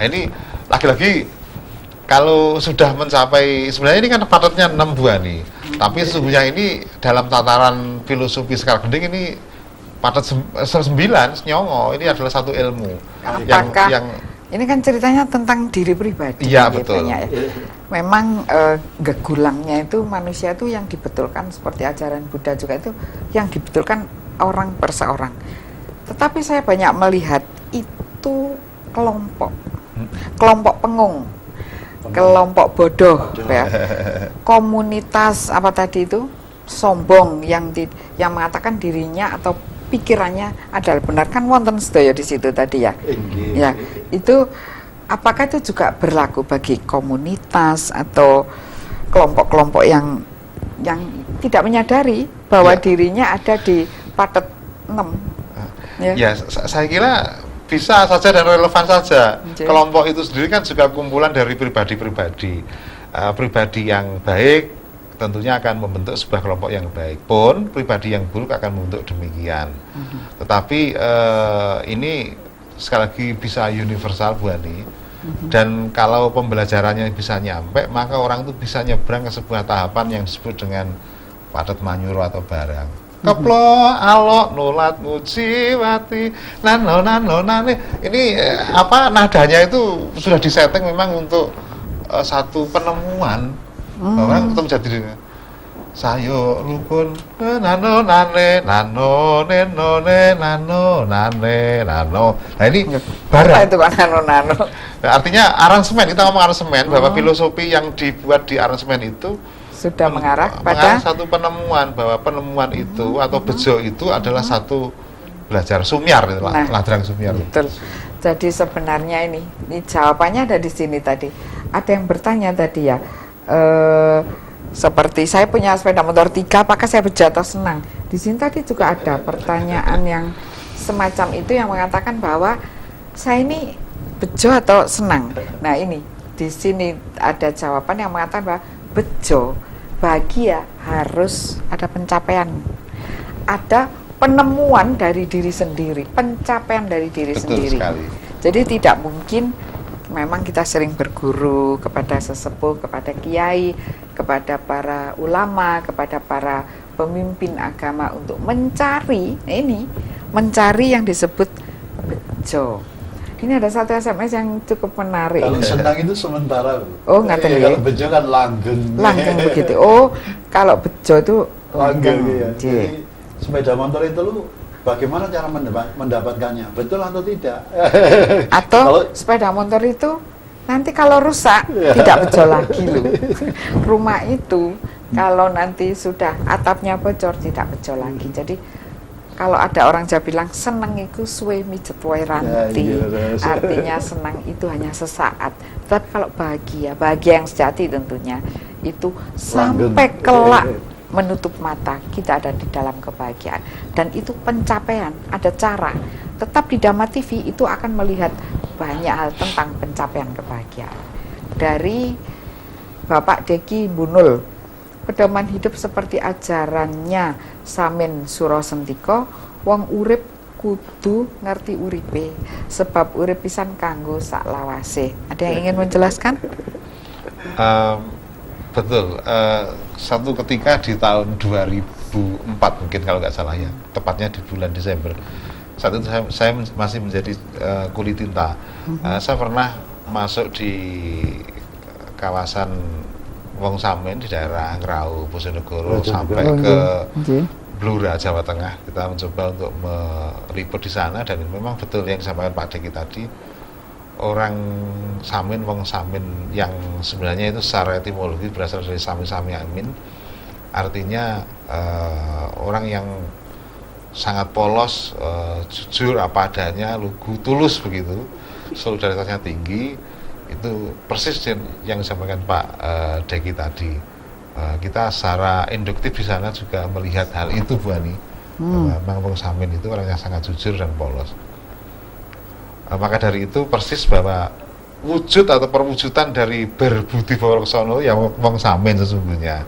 Speaker 2: Nah, ini lagi-lagi kalau sudah mencapai, sebenarnya ini kan patutnya 6 buah nih, tapi sesungguhnya ini dalam tataran filosofi Sekar Gending ini patut 9 nyongo. Ini adalah satu ilmu.
Speaker 1: Apakah yang ini kan ceritanya tentang diri pribadi.
Speaker 2: Iya betul.
Speaker 1: Ya. Memang gegulangnya itu manusia itu yang dibetulkan seperti ajaran Buddha juga itu yang dibetulkan orang per seorang. Tetapi saya banyak melihat itu kelompok pengung, kelompok bodoh, ya. Komunitas apa tadi itu sombong yang mengatakan dirinya atau pikirannya adalah benar, kan wonten sedaya di situ tadi ya. Ya, itu apakah itu juga berlaku bagi komunitas atau kelompok-kelompok yang tidak menyadari bahwa dirinya ada di patet 6? Ya,
Speaker 2: saya kira bisa saja dan relevan saja. Kelompok itu sendiri kan juga kumpulan dari pribadi-pribadi. Pribadi yang baik tentunya akan membentuk sebuah kelompok yang baik. Pun pribadi yang buruk akan membentuk demikian. Tetapi ini sekali lagi bisa universal Bu Ani. Dan kalau pembelajarannya bisa nyampe, maka orang itu bisa nyebrang ke sebuah tahapan yang disebut dengan patet manyuro atau barang. Keplo alok nulat mujiwati nano nane. Ini nadanya itu sudah disetting memang untuk satu penemuan bahwa itu menjadi sayo rukun nano nane nano nenone nano nane nano. Nah ini barang
Speaker 1: itu kan nano.
Speaker 2: Nah, artinya aransemen, kita ngomong aransemen bahwa filosofi yang dibuat di aransemen itu
Speaker 1: sudah mengarah pada
Speaker 2: satu penemuan bahwa penemuan itu atau bejo itu adalah satu belajar sumyar, ladrang sumyar.
Speaker 1: Betul. Jadi sebenarnya ini jawabannya ada di sini tadi. Ada yang bertanya tadi ya, Seperti saya punya sepeda motor 3, apakah saya bejo atau senang? Di sini tadi juga ada pertanyaan yang semacam itu yang mengatakan bahwa saya ini bejo atau senang. Nah ini di sini ada jawaban yang mengatakan bahwa bejo, bahagia, harus ada pencapaian, ada penemuan dari diri sendiri, pencapaian dari diri
Speaker 2: Betul
Speaker 1: sendiri.
Speaker 2: sekali.
Speaker 1: Jadi tidak mungkin, memang kita sering berguru kepada sesepuh, kepada kiai, kepada para ulama, kepada para pemimpin agama untuk mencari yang disebut bejo. Ini ada satu SMS yang cukup menarik.
Speaker 3: Kalau senang itu sementara.
Speaker 1: Oh, ngaten ya.
Speaker 3: Kalau bejo kan langgeng.
Speaker 1: Langgeng begitu. Oh, kalau bejo itu
Speaker 3: Langgeng ya.
Speaker 1: Jadi,
Speaker 3: Jadi sepeda motor itu lu bagaimana cara mendapatkannya? Betul atau tidak?
Speaker 1: atau
Speaker 3: Kalau
Speaker 1: sepeda motor itu nanti kalau rusak tidak bejo lagi loh. Rumah itu kalau nanti sudah atapnya bocor tidak bejo lagi. Jadi kalau ada orang Jawa bilang seneng itu suwe mijet wae ranti, artinya senang itu hanya sesaat. Tapi kalau bahagia yang sejati tentunya itu sampai kelak menutup mata kita ada di dalam kebahagiaan, dan itu pencapaian. Ada cara. Tetap di Dhamma TV itu akan melihat banyak hal tentang pencapaian kebahagiaan. Dari Bapak Deki Bunul, pedoman hidup seperti ajarannya Samin Suro Sentiko, wong urip kudu ngerti uripe, sebab urip pisan kanggo sak lawase. Ada yang ingin menjelaskan?
Speaker 2: Betul. Satu ketika di tahun 2004 mungkin kalau nggak salah ya, tepatnya di bulan Desember. Saat itu saya masih menjadi kuli tinta. Saya pernah masuk di kawasan Wong Samin di daerah Ngrau, Bojonegoro sampai ke Blora, Jawa Tengah. Kita mencoba untuk meliput di sana, dan memang betul yang disampaikan Pak Deki tadi. Orang Samin, Wong Samin yang sebenarnya itu secara etimologi berasal dari Sami Amin, artinya orang yang sangat polos, jujur apa adanya, lugu, tulus begitu, solidaritasnya tinggi. Itu persis yang disampaikan Pak Deki tadi. Kita secara induktif di sana juga melihat hal itu, Bu Ani. Memang Wong Samin itu orang yang sangat jujur dan polos. Maka dari itu persis bahwa wujud atau perwujudan dari berbudi Waraksono ya Wong Samin sesungguhnya.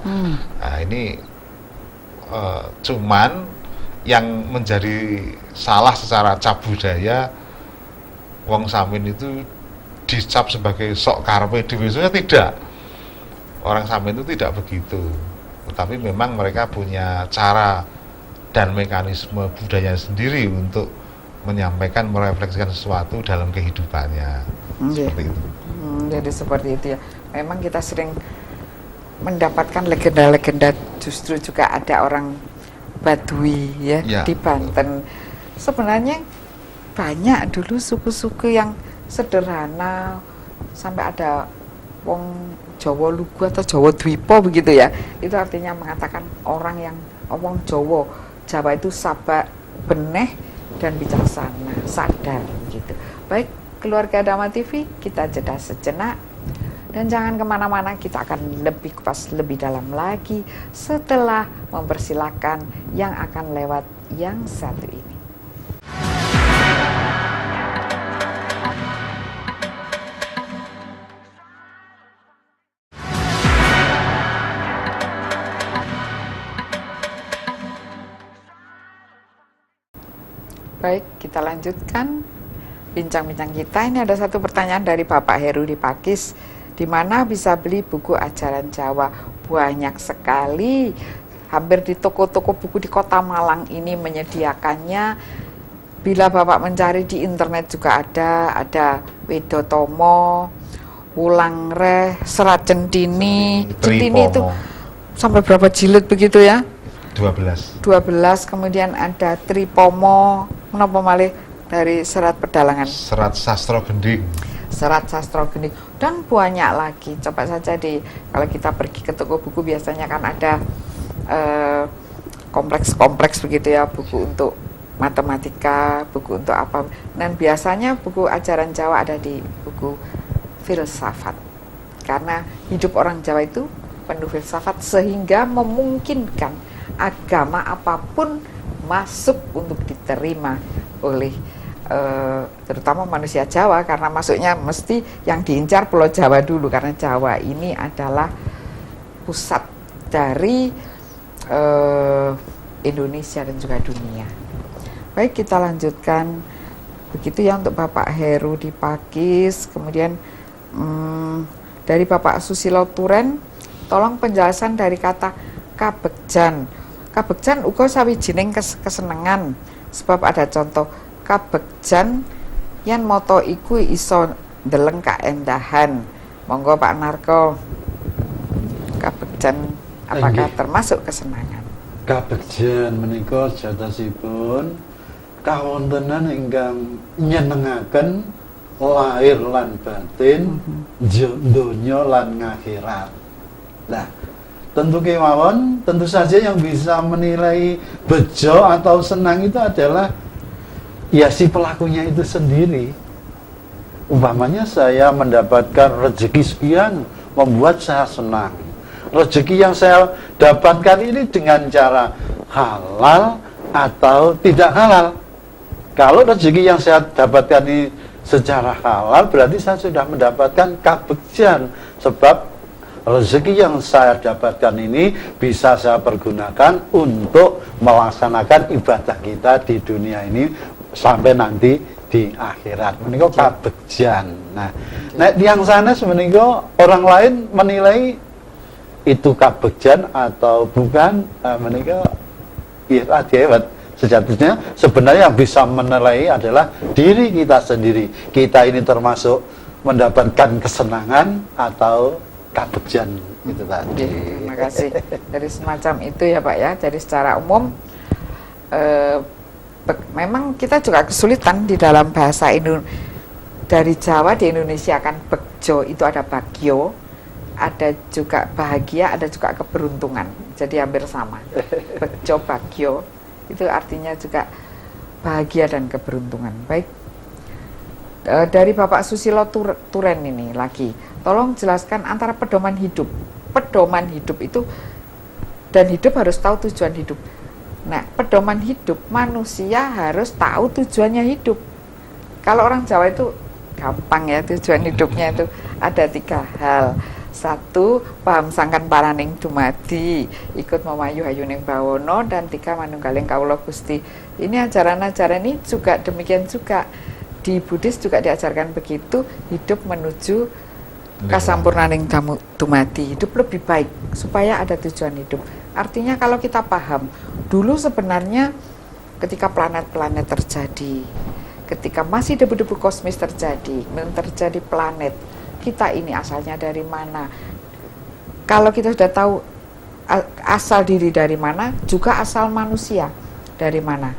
Speaker 2: Nah ini cuman yang menjadi salah secara cap budaya, Wong Samin itu dicap sebagai sok karepe dhewe, sebenarnya tidak. Orang Samin itu tidak begitu, tetapi memang mereka punya cara dan mekanisme budaya sendiri untuk menyampaikan, merefleksikan sesuatu dalam kehidupannya. Seperti itu.
Speaker 1: Jadi seperti itu ya. Memang kita sering mendapatkan legenda-legenda, justru juga ada orang Badui ya, di Banten. Sebenarnya banyak dulu suku-suku yang sederhana, sampai ada wong Jawa Lugu atau Jawa Dwipo begitu ya. Itu artinya mengatakan orang yang wong Jawa itu sabar, beneh dan bijaksana, sadar gitu. Baik, keluarga Dhamma TV, kita jeda sejenak dan jangan kemana-mana. Kita akan lebih kupas, lebih dalam lagi setelah mempersilahkan yang akan lewat yang satu ini. Baik, kita lanjutkan bincang-bincang kita. Ini ada satu pertanyaan dari Bapak Heru di Pakis. Di mana bisa beli buku ajaran Jawa? Banyak sekali. Hampir di toko-toko buku di Kota Malang ini menyediakannya. Bila Bapak mencari di internet juga ada Wedotomo, Wulangreh, Serat Centini. Centini itu sampai berapa jilid begitu ya? 12, kemudian ada Tripomo, menapa malih dari Serat Pedalangan, Serat Sastra Gending, dan banyak lagi. Coba saja kalau kita pergi ke toko buku biasanya kan ada kompleks begitu ya, buku untuk matematika, buku untuk apa. Dan biasanya buku ajaran Jawa ada di buku filsafat, karena hidup orang Jawa itu penuh filsafat sehingga memungkinkan agama apapun masuk untuk diterima oleh terutama manusia Jawa, karena masuknya mesti yang diincar Pulau Jawa dulu, karena Jawa ini adalah pusat dari Indonesia dan juga dunia. Baik, kita lanjutkan begitu ya untuk Bapak Heru di Pakis. Kemudian dari Bapak Susilo Turen, tolong penjelasan dari kata kabegjan. Kabegjan uga sawijining kesenengan, sebab ada contoh kabegjan yen moto iku iso ndeleng kaendahan. Monggo Pak Narko, kabegjan apakah termasuk kesenangan?
Speaker 3: Kabegjan menika jatosipun kawontenan ingkang nyenengaken lahir lan batin, donya lan akhirat. Nah, tentu kemawon, tentu saja yang bisa menilai bejo atau senang itu adalah ya si pelakunya itu sendiri. Umpamanya saya mendapatkan rezeki sekian membuat saya senang. Rezeki yang saya dapatkan ini dengan cara halal atau tidak halal. Kalau rezeki yang saya dapatkan ini secara halal, berarti saya sudah mendapatkan kabegjan, sebab rezeki yang saya dapatkan ini bisa saya pergunakan untuk melaksanakan ibadah kita di dunia ini sampai nanti di akhirat. Menika kabegjan. Nah, yang sana sebenarnya orang lain menilai itu kabegjan atau bukan, menika ya hebat. Sejatinya sebenarnya yang bisa menilai adalah diri kita sendiri. Kita ini termasuk mendapatkan kesenangan atau kabegjan itu tadi.
Speaker 1: Terima kasih. Dari semacam itu ya Pak ya. Jadi secara umum memang kita juga kesulitan di dalam bahasa dari Jawa di Indonesia kan begjo itu ada bagyo, ada juga bahagia, ada juga keberuntungan. Jadi hampir sama. Begjo, bagyo itu artinya juga bahagia dan keberuntungan. Baik, dari Bapak Susilo Turen ini lagi, tolong jelaskan antara pedoman hidup. Pedoman hidup itu, dan hidup harus tahu tujuan hidup. Nah, pedoman hidup, manusia harus tahu tujuannya hidup. Kalau orang Jawa itu gampang ya, tujuan hidupnya itu ada 3 hal. 1, paham sangkan paraning dumadi, ikut memayu hayuning bawono, dan 3, manunggaling kawula Gusti. Ini ajaran-ajaran ini juga demikian juga di Buddhis juga diajarkan begitu, hidup menuju kasampurnaning dumadi, hidup lebih baik supaya ada tujuan hidup. Artinya kalau kita paham, dulu sebenarnya ketika planet-planet terjadi, ketika masih debu-debu kosmis terjadi planet, kita ini asalnya dari mana? Kalau kita sudah tahu asal diri dari mana, juga asal manusia dari mana?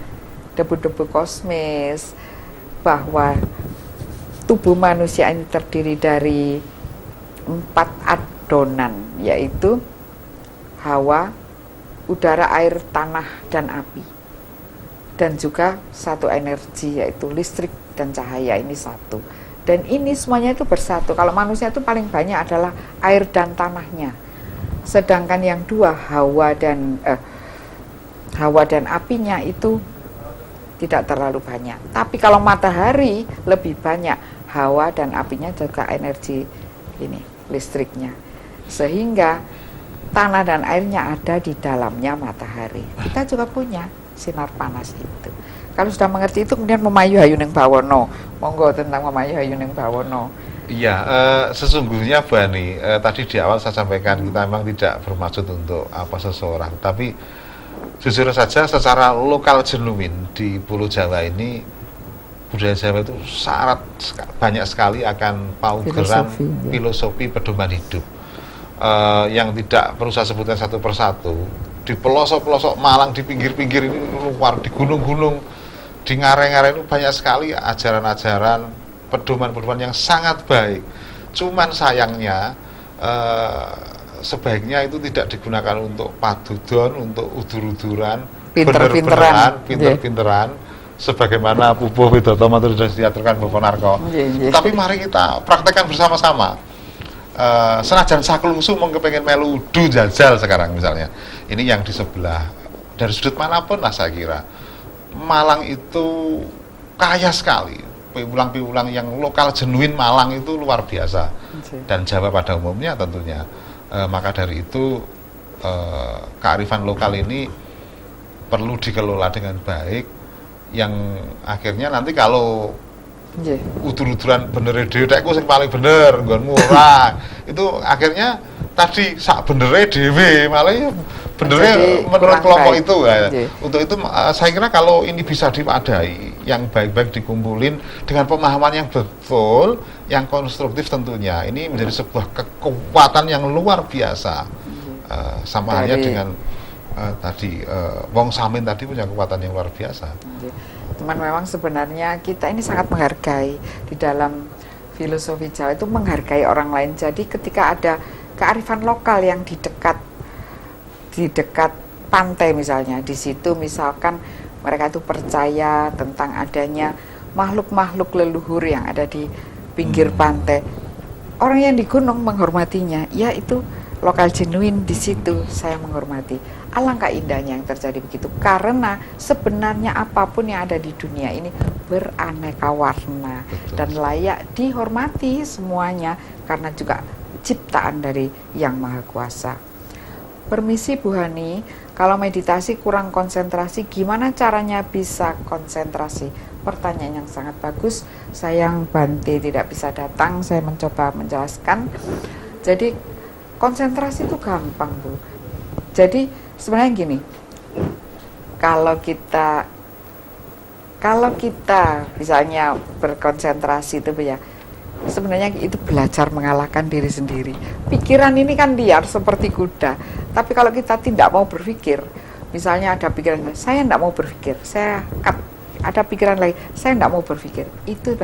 Speaker 1: Debu-debu kosmis, bahwa tubuh manusia ini terdiri dari 4 adonan, yaitu hawa, udara, air, tanah, dan api. Dan juga 1 energi, yaitu listrik dan cahaya, ini 1. Dan ini semuanya itu bersatu. Kalau manusia itu paling banyak adalah air dan tanahnya. Sedangkan yang 2, hawa dan apinya itu tidak terlalu banyak. Tapi kalau matahari lebih banyak, hawa dan apinya juga energi ini, listriknya. Sehingga tanah dan airnya ada di dalamnya matahari. Kita juga punya sinar panas itu. Kalau sudah mengerti itu, kemudian memayu hayuning bawono. Monggo tentang memayu hayuning bawono.
Speaker 2: Iya, sesungguhnya Bani, tadi di awal saya sampaikan kita memang tidak bermaksud untuk seseorang, tapi jujur saja secara lokal genuin di Pulau Jawa ini, budaya Jawa itu syarat banyak sekali akan paugeran filosofi pedoman hidup, yang tidak perlu saya sebutkan satu persatu. Di pelosok-pelosok Malang, di pinggir-pinggir ini luar, di gunung-gunung, di ngare-ngare itu banyak sekali ajaran-ajaran pedoman-pedoman yang sangat baik. Cuman sayangnya sebaiknya itu tidak digunakan untuk padudon, untuk udur-uduran, pinter-pinteran, sebagaimana Pupuh Widoto Matur sudah diaturkan Bapak Narko. Tapi mari kita praktekkan bersama-sama. senajan saklungsu mung kepengen melu du jajal sekarang misalnya. Ini yang di sebelah, dari sudut manapun lah saya kira Malang itu kaya sekali. Piwulang-piwulang yang lokal genuine Malang itu luar biasa. Dan Jawa pada umumnya tentunya. Maka dari itu kearifan lokal ini perlu dikelola dengan baik, yang akhirnya nanti kalau udur-uduran bener dhewe tekku sing paling bener nggon murah itu akhirnya tadi sak benere dhewe malah ya benernya menurut kelompok itu ya. Untuk itu saya kira kalau ini bisa diwadai, yang baik-baik dikumpulin dengan pemahaman yang betul, yang konstruktif tentunya, ini menjadi sebuah kekuatan yang luar biasa. Sama halnya dengan tadi Wong Samin tadi punya kekuatan yang luar biasa.
Speaker 1: Teman, memang sebenarnya kita ini sangat menghargai di dalam filosofi Jawa itu, menghargai orang lain. Jadi ketika ada kearifan lokal yang di dekat pantai misalnya, di situ misalkan mereka itu percaya tentang adanya makhluk-makhluk leluhur yang ada di pinggir pantai. Orang yang di gunung menghormatinya, ya itu lokal genuine, di situ saya menghormati. Alangkah indahnya yang terjadi begitu, karena sebenarnya apapun yang ada di dunia ini beraneka warna. Betul. Dan layak dihormati semuanya, karena juga ciptaan dari Yang Maha Kuasa. Permisi Bu Hani, kalau meditasi kurang konsentrasi, gimana caranya bisa konsentrasi? Pertanyaan yang sangat bagus. Sayang Bante tidak bisa datang, saya mencoba menjelaskan. Jadi konsentrasi itu gampang Bu. Jadi sebenarnya gini, kalau kita misalnya berkonsentrasi itu ya, sebenarnya itu belajar mengalahkan diri sendiri. Pikiran ini kan liar seperti kuda, tapi kalau kita tidak mau berpikir, misalnya ada pikiran, saya tidak mau berpikir, ada pikiran lagi, saya tidak mau berpikir, itu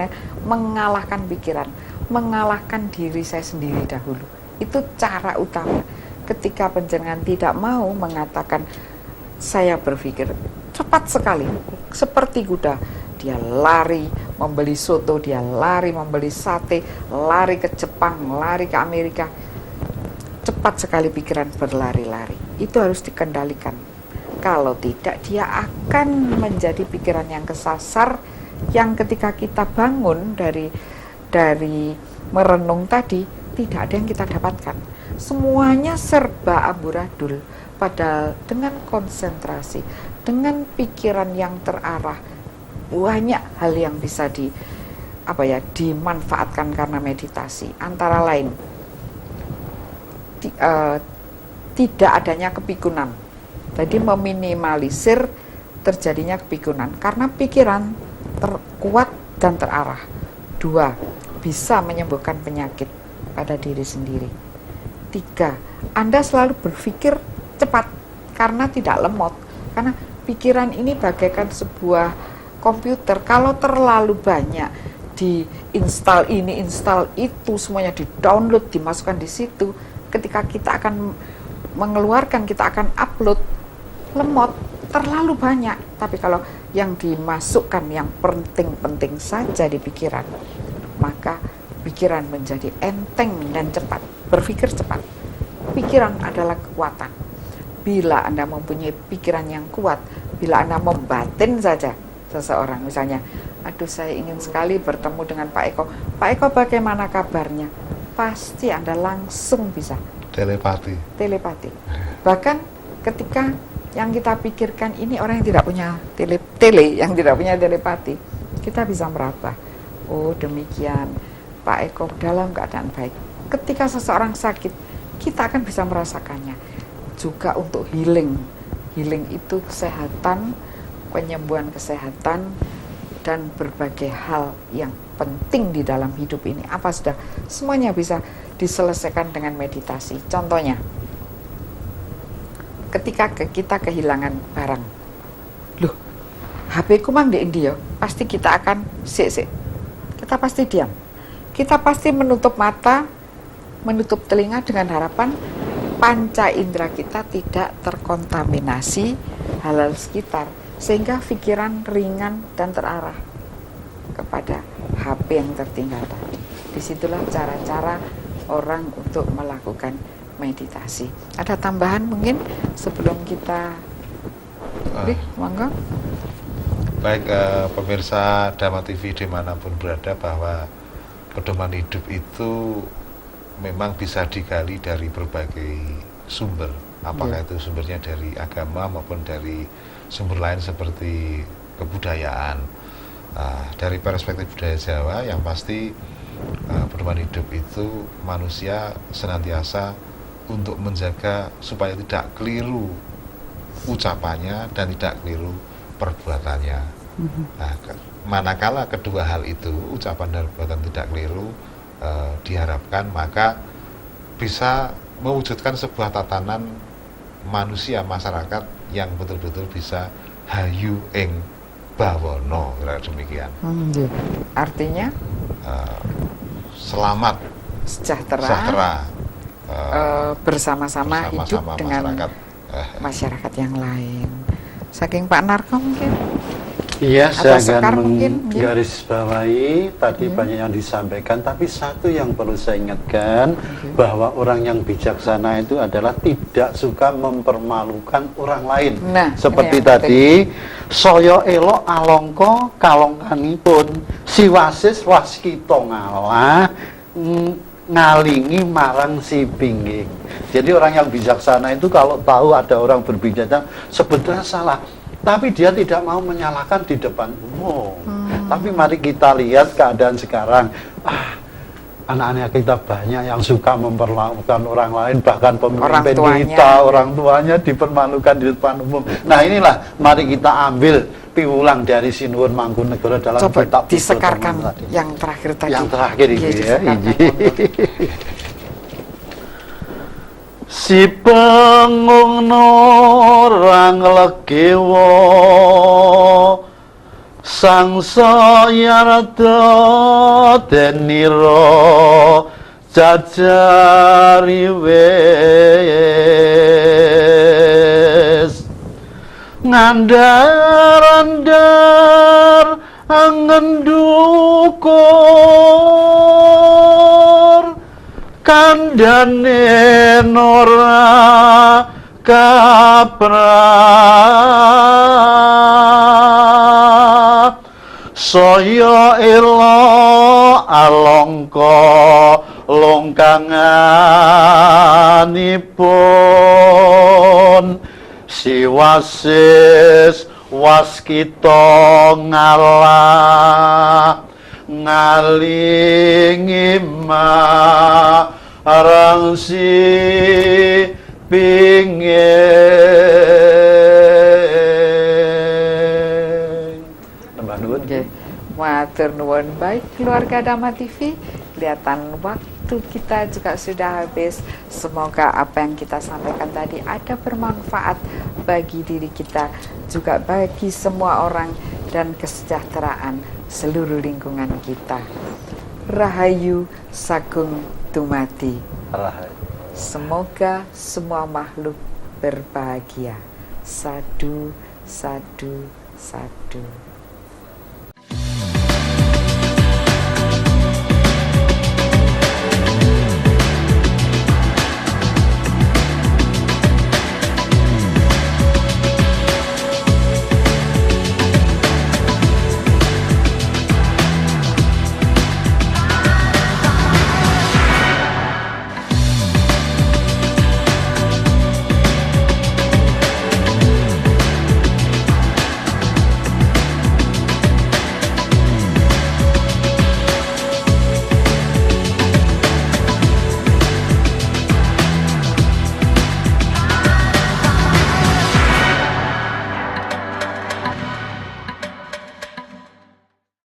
Speaker 1: mengalahkan pikiran, mengalahkan diri saya sendiri dahulu. Itu cara utama. Ketika panjenengan tidak mau mengatakan saya berpikir, cepat sekali seperti kuda, dia lari membeli soto, dia lari membeli sate, lari ke Jepang, lari ke Amerika, cepat sekali pikiran berlari-lari. Itu harus dikendalikan. Kalau tidak, dia akan menjadi pikiran yang kesasar, yang ketika kita bangun dari merenung tadi, tidak ada yang kita dapatkan. Semuanya serba amburadul. Padahal dengan konsentrasi, dengan pikiran yang terarah, banyak hal yang bisa dimanfaatkan karena meditasi. Antara lain, tidak adanya kepikunan. Jadi meminimalisir terjadinya kepikunan karena pikiran terkuat dan terarah. 2, bisa menyembuhkan penyakit pada diri sendiri. 3, Anda selalu berpikir cepat karena tidak lemot. Karena pikiran ini bagaikan sebuah komputer, kalau terlalu banyak diinstal ini, install itu, semuanya di-download, dimasukkan di situ, ketika kita akan mengeluarkan, kita akan upload, lemot, terlalu banyak. Tapi kalau yang dimasukkan yang penting-penting saja di pikiran, maka pikiran menjadi enteng dan cepat. Berpikir cepat. Pikiran adalah kekuatan. Bila Anda mempunyai pikiran yang kuat, bila Anda membatin saja seseorang, misalnya, aduh saya ingin sekali bertemu dengan Pak Eko. Pak Eko bagaimana kabarnya? Pasti Anda langsung bisa telepati. Bahkan ketika yang kita pikirkan ini orang yang tidak punya yang tidak punya telepati, kita bisa meraba. Oh demikian, Pak Eko dalam keadaan baik. Ketika seseorang sakit, kita akan bisa merasakannya. Juga untuk healing itu kesehatan, penyembuhan kesehatan, dan berbagai hal yang penting di dalam hidup ini. Apa sudah semuanya bisa diselesaikan dengan meditasi. Contohnya, ketika kita kehilangan barang, loh, HP ku mang di India, pasti kita akan kita pasti diam. Kita pasti menutup mata, menutup telinga dengan harapan panca indera kita tidak terkontaminasi hal-hal sekitar, sehingga pikiran ringan dan terarah kepada HP yang tertinggal tadi. Disitulah cara-cara orang untuk melakukan meditasi. Ada tambahan mungkin sebelum kita monggo.
Speaker 2: Baik, pemirsa Dhamma TV dimanapun berada, bahwa pedoman hidup itu memang bisa digali dari berbagai sumber, apakah itu sumbernya dari agama maupun dari sumber lain seperti kebudayaan. Dari perspektif budaya Jawa, yang pasti pedoman hidup itu manusia senantiasa untuk menjaga supaya tidak keliru ucapannya dan tidak keliru perbuatannya. Nah, manakala kedua hal itu, ucapan dan perbuatan tidak keliru, diharapkan maka bisa mewujudkan sebuah tatanan manusia, masyarakat yang betul-betul bisa hayu ing bawono, demikian.
Speaker 1: Artinya
Speaker 2: selamat, sejahtera,
Speaker 1: bersama-sama hidup dengan masyarakat yang lain. Saking Pak Narko mungkin?
Speaker 3: Iya, saya akan
Speaker 1: mungkin,
Speaker 3: menggarisbawahi tadi banyak yang disampaikan, tapi satu yang perlu saya ingatkan, bahwa orang yang bijaksana itu adalah tidak suka mempermalukan orang lain.
Speaker 1: Nah,
Speaker 3: seperti tadi, saya elok alongko kalongkanipun, si wasis waskito ngalah ngalingi marang si pingging. Jadi orang yang bijaksana itu kalau tahu ada orang berbicara sebetulnya salah, tapi dia tidak mau menyalahkan di depan umum. Tapi mari kita lihat keadaan sekarang. Anak-anak kita banyak yang suka mempermalukan orang lain, bahkan pemimpin kita, orang tuanya dipermalukan di depan umum. Nah inilah, mari kita ambil piwulang dari Sinuwun Mangkunegara dalam kitab
Speaker 1: disekarkan yang terakhir tadi.
Speaker 3: Yang terakhir ini ya. Si pengung norang legewo sang sayarda deniro jajari wes ngandar-andar angen dukur kandane nora kaprah saya elo alongko longkanganipun si wasis waskita ngalah ngalingi marang si pingin.
Speaker 1: Matur nuwun. Baik keluarga Dhamma TV, kelihatan waktu kita juga sudah habis. Semoga apa yang kita sampaikan tadi ada bermanfaat bagi diri kita, juga bagi semua orang, dan kesejahteraan seluruh lingkungan kita. Rahayu Sagung Dumadi.
Speaker 3: Rahayu.
Speaker 1: Semoga semua makhluk berbahagia. Sadu, sadu, sadu.